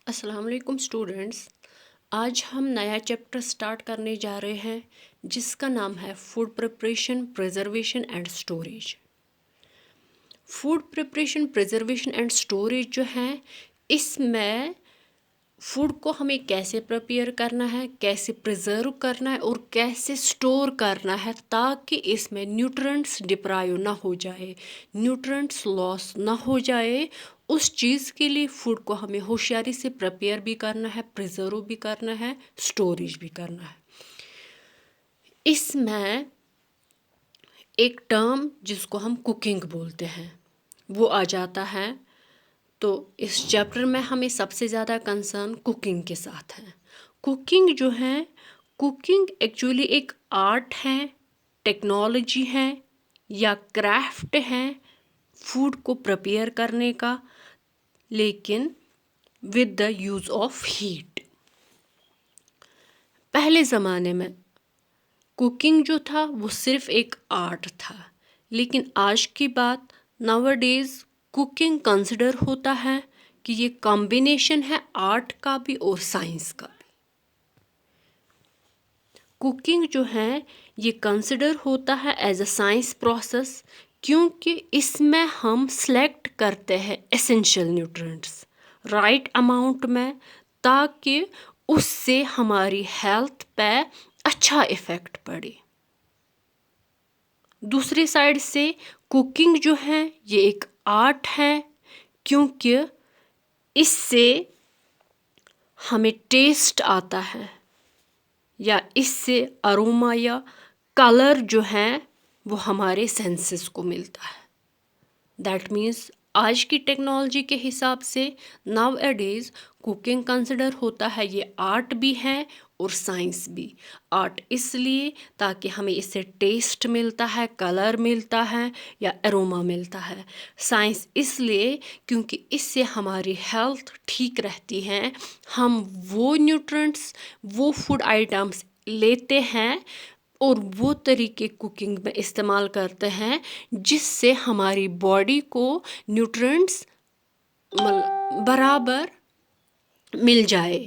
السلام علیکم اسٹوڈنٹس. آج ہم نیا چیپٹر سٹارٹ کرنے جا رہے ہیں جس کا نام ہے food preparation, preservation and storage. Food preparation, preservation and storage جو ہیں، اس میں فوڈ کو ہمیں کیسے پریپیئر کرنا ہے، کیسے پریزرو کرنا ہے اور کیسے اسٹور کرنا ہے تاکہ اس میں نیوٹرنٹس ڈپرائیو نہ ہو جائے، نیوٹرنٹس لاس نہ ہو جائے. اس چیز کے لیے فوڈ کو ہمیں ہوشیاری سے پریپیئر بھی کرنا ہے، پریزرو بھی کرنا ہے، اسٹوریج بھی کرنا ہے. اس میں ایک ٹرم جس کو ہم کوکنگ بولتے ہیں وہ آ جاتا ہے. تو اس چیپٹر میں ہمیں سب سے زیادہ کنسرن کوکنگ کے ساتھ ہے. کوکنگ جو ہے، کوکنگ ایکچولی ایک آرٹ ہے، ٹیکنالوجی ہے یا کرافٹ ہے فوڈ کو پریپیئر کرنے کا، لیکن with the use of heat. پہلے زمانے میں کوکنگ جو تھا وہ صرف ایک آرٹ تھا، لیکن آج کی بات ناؤ ڈیز کوکنگ کنسیڈر ہوتا ہے کہ یہ کمبینیشن ہے آرٹ کا بھی اور سائنس کا بھی. کوکنگ جو ہے یہ کنسیڈر ہوتا ہے ایز اے سائنس پروسیس، کیونکہ اس میں ہم سلیکٹ کرتے ہیں ایسینشیل نیوٹرینٹس رائٹ اماؤنٹ میں، تاکہ اس سے ہماری ہیلتھ پہ اچھا افیکٹ پڑے. دوسری سائڈ سے کوکنگ جو ہے یہ ایک آرٹ ہے، کیونکہ اس سے ہمیں ٹیسٹ آتا ہے یا اس سے اروما یا کلر جو ہیں وہ ہمارے سینسز کو ملتا ہے. دیٹ مینس آج کی ٹیکنالوجی کے حساب سے nowadays cooking consider ہوتا ہے یہ آرٹ بھی ہے اور سائنس بھی. آرٹ اس لیے تاکہ ہمیں اس سے ٹیسٹ ملتا ہے، کلر ملتا ہے یا اروما ملتا ہے. سائنس اس لیے کیونکہ اس سے ہماری ہیلتھ ٹھیک رہتی ہے، ہم وہ نیوٹرنٹس، وہ فوڈ آئٹمس لیتے ہیں اور وہ طریقے کوکنگ میں استعمال کرتے ہیں جس سے ہماری باڈی کو نیوٹرنٹس برابر مل جائے.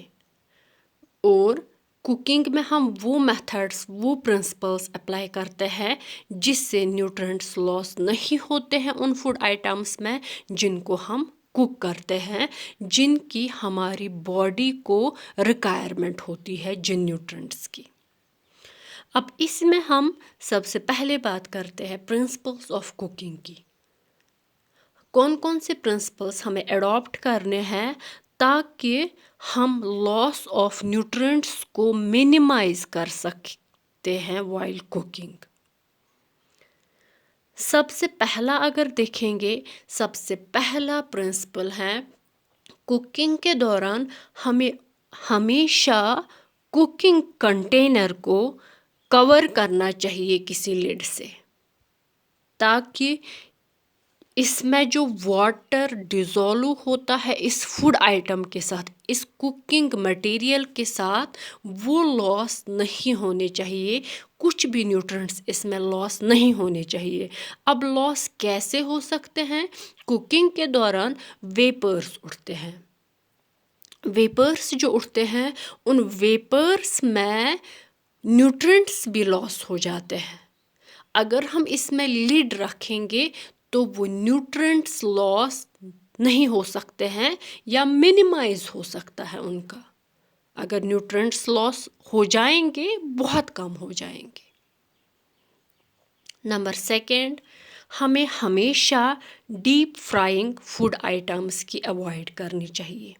اور کوکنگ میں ہم وہ میتھڈس، وہ پرنسپلس اپلائی کرتے ہیں جس سے نیوٹرنٹس لاس نہیں ہوتے ہیں ان فوڈ آئٹمس میں جن کو ہم کوک کرتے ہیں، جن کی ہماری باڈی کو ریکوائرمنٹ ہوتی ہے جن نیوٹرنٹس کی. اب اس میں ہم سب سے پہلے بات کرتے ہیں پرنسپلس آف کوکنگ کی. کون کون سے پرنسپلس ہمیں اڈاپٹ کرنے ہیں تاکہ ہم لاس آف نیوٹرینٹس کو منیمائز کر سکتے ہیں وائل کوکنگ. سب سے پہلا اگر دیکھیں گے، سب سے پہلا پرنسپل ہے کوکنگ کے دوران ہمیں ہمیشہ کوکنگ کنٹینر کو کور کرنا چاہیے کسی لڈ سے، تاکہ اس میں جو واٹر ڈیزولو ہوتا ہے اس فوڈ آئٹم کے ساتھ، اس کوکنگ مٹیریل کے ساتھ، وہ لاس نہیں ہونے چاہیے. کچھ بھی نیوٹرنٹس اس میں لاس نہیں ہونے چاہیے. اب لاس کیسے ہو سکتے ہیں؟ کوکنگ کے دوران ویپرز اٹھتے ہیں. ویپرز جو اٹھتے ہیں ان ویپرز میں نیوٹرنٹس بھی لاس ہو جاتے ہیں. اگر ہم اس میں لڈ رکھیں گے تو وہ نیوٹرنٹس لاس نہیں ہو سکتے ہیں یا منیمائز ہو سکتا ہے ان کا. اگر نیوٹرنٹس لاس ہو جائیں گے بہت کم ہو جائیں گے. نمبر سیکنڈ، ہمیں ہمیشہ ڈیپ فرائنگ فوڈ آئٹمس کی اوائڈ کرنی چاہیے.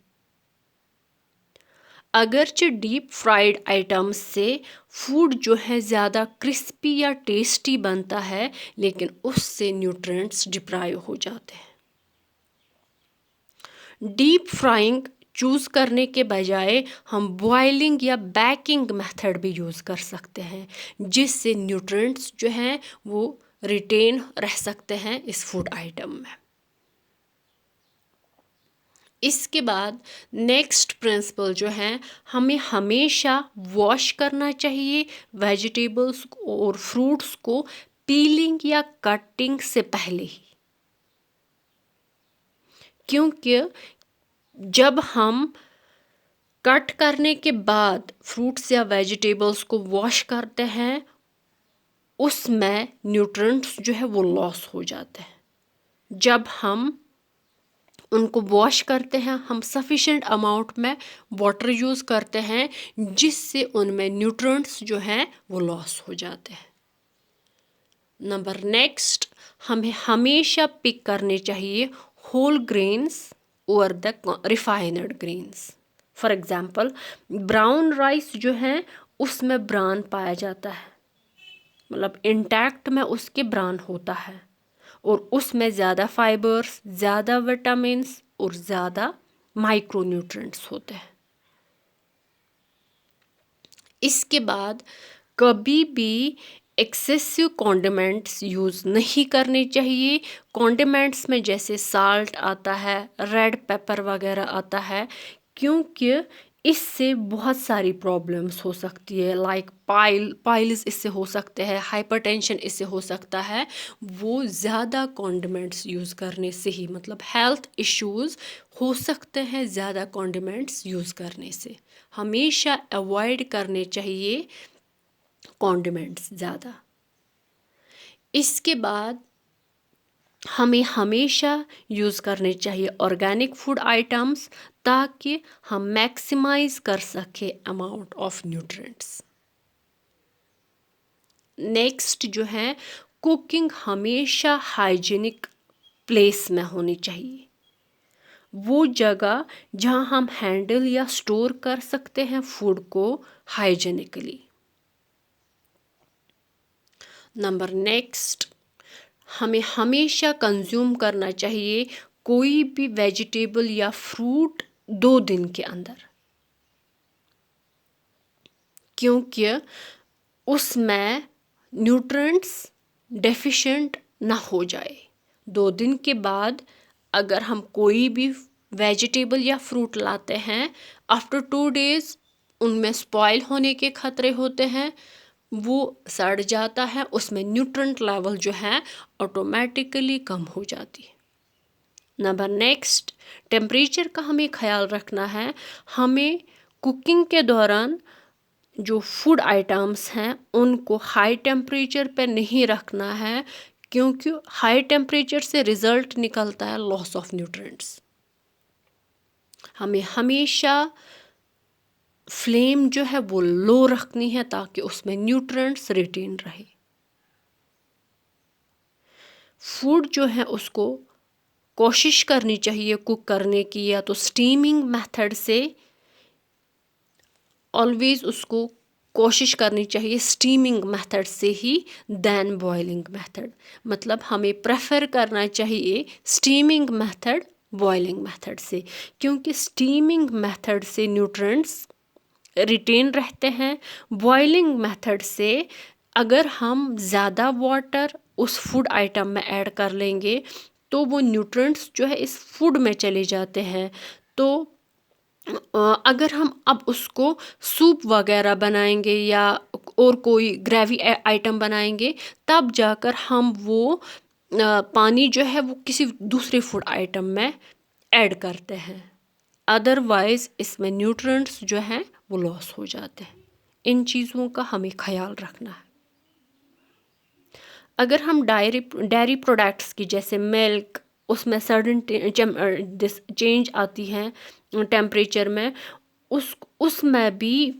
اگرچہ ڈیپ فرائیڈ آئٹمس سے فوڈ جو ہے زیادہ کرسپی یا ٹیسٹی بنتا ہے، لیکن اس سے نیوٹرینٹس ڈپرائیو ہو جاتے ہیں. ڈیپ فرائنگ چوز کرنے کے بجائے ہم بوائلنگ یا بیکنگ میتھڈ بھی یوز کر سکتے ہیں، جس سے نیوٹرینٹس جو ہیں وہ ریٹین رہ سکتے ہیں اس فوڈ آئٹم میں. اس کے بعد نیکسٹ پرنسپل جو ہے، ہمیں ہمیشہ واش کرنا چاہیے ویجیٹیبلس اور فروٹس کو پیلنگ یا کٹنگ سے پہلے ہی. کیونکہ جب ہم کٹ کرنے کے بعد فروٹس یا ویجیٹیبلس کو واش کرتے ہیں، اس میں نیوٹرینٹس جو ہے وہ لاس ہو جاتے ہیں۔ جب ہم ان کو واش کرتے ہیں، ہم سفیشینٹ اماؤنٹ میں واٹر یوز کرتے ہیں، جس سے ان میں نیوٹرینٹس جو ہیں وہ لاس ہو جاتے ہیں۔ نمبر نیکسٹ، ہمیں ہمیشہ پک کرنے چاہیے ہول گرینس اور the refined grains. For example brown rice جو ہے اس میں بران پایا جاتا ہے، مطلب انٹیکٹ میں اس کے بران ہوتا ہے، اور اس میں زیادہ فائبرز، زیادہ وٹامنس اور زیادہ مائکرو نیوٹرینٹس ہوتے ہیں۔ اس کے بعد کبھی بھی ایکسیسو کانڈیمنٹس یوز نہیں کرنے چاہیے۔ کانڈیمنٹس میں جیسے سالٹ آتا ہے، ریڈ پیپر وغیرہ آتا ہے، کیونکہ اس سے بہت ساری پرابلمس ہو سکتی ہے، لائک پائلز اس سے ہو سکتے ہیں، ہائپر ٹینشن اس سے ہو سکتا ہے۔ وہ زیادہ کانڈیمنٹس یوز کرنے سے ہی، مطلب ہیلتھ ایشوز ہو سکتے ہیں زیادہ کانڈیمنٹس یوز کرنے سے۔ ہمیشہ اوائڈ کرنے چاہیے کانڈیمنٹس زیادہ۔ اس کے بعد ہمیں ہمیشہ یوز کرنے چاہیے آرگینک فوڈ آئٹمس، تاکہ ہم میکسیمائز کر سکیں اماؤنٹ آف نیوٹرینٹس۔ نیکسٹ جو ہے، کوکنگ ہمیشہ ہائیجینک پلیس میں ہونی چاہیے، وہ جگہ جہاں ہم ہینڈل یا اسٹور کر سکتے ہیں فوڈ کو ہائیجینکلی۔ نمبر نیکسٹ، ہمیں ہمیشہ کنزیوم کرنا چاہیے کوئی بھی ویجیٹیبل یا فروٹ 2 دن کے اندر، کیونکہ اس میں نیوٹرینٹس ڈیفیشینٹ نہ ہو جائے۔ 2 دن کے بعد اگر ہم کوئی بھی ویجیٹیبل یا فروٹ لاتے ہیں، آفٹر 2 days ان میں اسپوائل ہونے کے خطرے ہوتے ہیں، وہ سڑ جاتا ہے، اس میں نیوٹرینٹ لیول جو ہے آٹومیٹیکلی کم ہو جاتی ہے۔ نمبر نیکسٹ، ٹیمپریچر کا ہمیں خیال رکھنا ہے۔ ہمیں کوکنگ کے دوران جو فوڈ آئٹمس ہیں ان کو ہائی ٹیمپریچر پہ نہیں رکھنا ہے، کیونکہ ہائی ٹیمپریچر سے رزلٹ نکلتا ہے لاس آف نیوٹرینٹس۔ ہمیں ہمیشہ فلیم جو ہے وہ لو رکھنی ہے تاکہ اس میں نیوٹرینٹس ریٹین رہے۔ فوڈ جو ہے اس کو کوشش کرنی چاہیے کوک کرنے کی یا تو اسٹیمنگ میتھڈ سے، آلویز اس کو کوشش کرنی چاہیے اسٹیمنگ میتھڈ سے ہی دین بوائلنگ میتھڈ، مطلب ہمیں پریفر کرنا چاہیے اسٹیمنگ میتھڈ بوائلنگ میتھڈ سے، کیونکہ اسٹیمنگ میتھڈ سے نیوٹرینٹس ریٹین رہتے ہیں۔ بوائلنگ میتھڈ سے اگر ہم زیادہ واٹر اس فوڈ آئٹم میں ایڈ کر لیں گے تو وہ نیوٹرینٹس جو ہے اس فوڈ میں چلے جاتے ہیں۔ تو اگر ہم اب اس کو سوپ وغیرہ بنائیں گے یا اور کوئی گریوی آئٹم بنائیں گے، تب جا کر ہم وہ پانی جو ہے وہ کسی دوسرے فوڈ آئٹم میں ایڈ کرتے ہیں، ادروائز اس میں نیوٹرینٹس جو ہیں وہ لاس ہو جاتے ہیں۔ ان چیزوں کا ہمیں خیال رکھنا ہے۔ اگر ہم ڈیری پروڈکٹس کی جیسے ملک، اس میں سڈن چینج آتی ہے ٹیمپریچر میں، اس میں بھی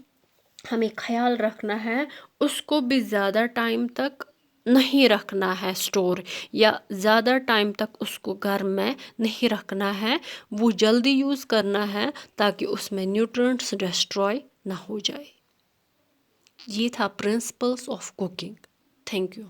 ہمیں خیال رکھنا ہے، اس کو بھی زیادہ ٹائم تک نہیں رکھنا ہے اسٹور، یا زیادہ ٹائم تک اس کو گھر میں نہیں رکھنا ہے، وہ جلدی یوز کرنا ہے تاکہ اس میں نیوٹرینٹس ڈسٹروائے نہ ہو جائے۔ یہ تھا principles of cooking. Thank you.